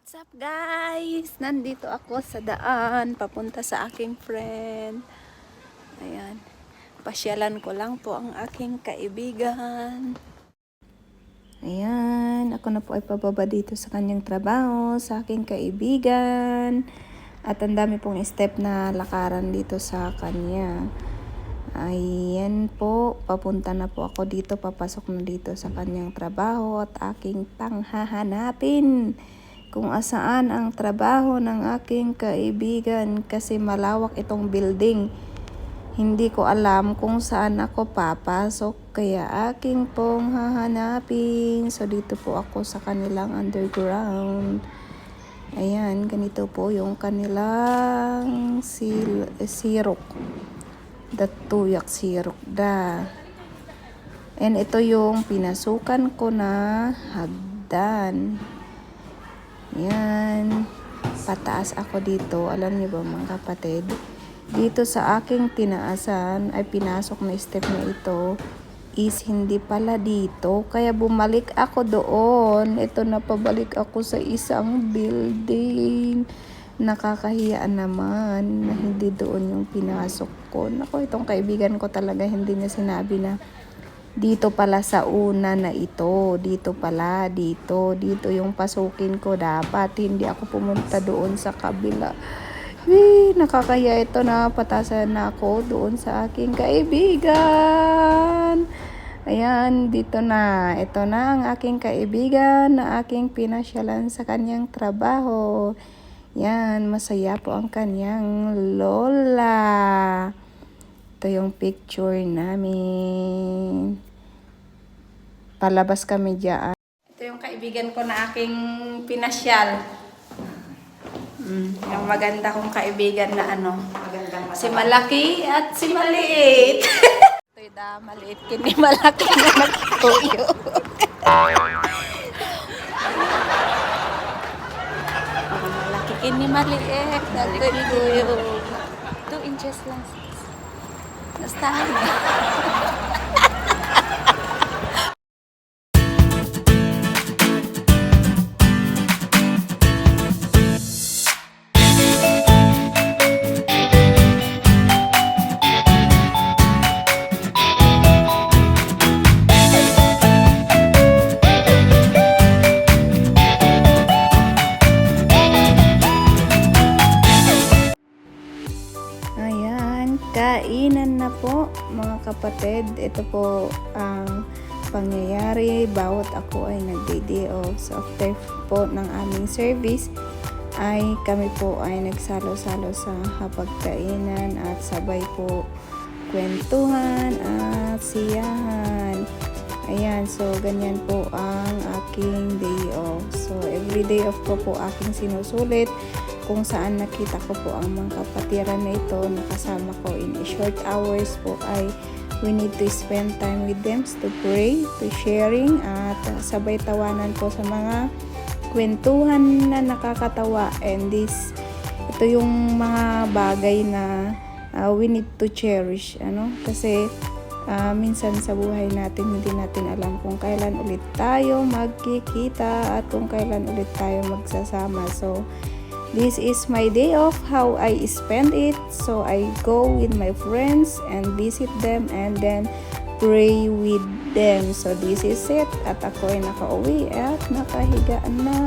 What's up guys? Nandito ako sa daan papunta sa aking friend. Ayan. Pasyalan ko lang po ang aking kaibigan. Ayan. Ako na po ay pababa dito sa kanyang trabaho, sa aking kaibigan. At ang dami pong step na lakaran dito sa kanya. Ayan po. Papunta na po ako dito. Papasok na dito sa kanyang trabaho at aking panghahanapin kung asaan ang trabaho ng aking kaibigan kasi malawak itong building. Hindi ko alam kung saan ako papasok kaya aking pong hahanapin. So dito po ako sa kanilang underground. Ayan, ganito po yung kanilang sirok. Tuyak sirok da. And ito yung pinasukan ko na hagdan. Yan. Pataas ako dito. Alam niyo ba mga kapatid? Dito sa aking tinaasan ay pinasok na step na ito is hindi pala dito. Kaya bumalik ako doon. Ito na pabalik ako sa isang building. Nakakahiya naman na hindi doon yung pinasok ko. Naku, itong kaibigan ko talaga hindi niya sinabi na dito pala sa una na ito, dito pala, dito yung pasukin ko dapat, hindi ako pumunta doon sa kabila. Nakakahiya ito na patasan na ako doon sa aking kaibigan. Ayan, dito na, ito na ang aking kaibigan na aking pinasyalan sa kanyang trabaho. Yan, masaya po ang kanyang lola. Ito yung picture namin. Palabas kami diyan. Ito yung kaibigan ko na aking pinasyal. Yung maganda kong kaibigan na ano. Si malaki at si maliit. Ito yung maliit kini malaki na nagtuyo. Malaki kini maliit nagtuyo. 2 inches lang. Nastahan eh. Kainan na po mga kapatid. Ito po ang pangyayari bawat ako ay nagday-day off. So after po ng aming service ay kami po ay nagsalo-salo sa hapagkainan at sabay po kwentuhan at siyahan. Ayan, so ganyan po ang aking day off. So every day off ko po aking sinusulit kung saan nakita ko po ang mga kapatiran na ito, nakasama ko in short hours po ay we need to spend time with them to pray, to sharing at sabay tawanan po sa mga kwentuhan na nakakatawa. And ito yung mga bagay na we need to cherish, kasi minsan sa buhay natin hindi natin alam kung kailan ulit tayo magkikita at kung kailan ulit tayo magsasama. So this is my day off, how I spend it. So I go with my friends and visit them and then pray with them. So this is it. At ako ay nakauwi at nakahiga na.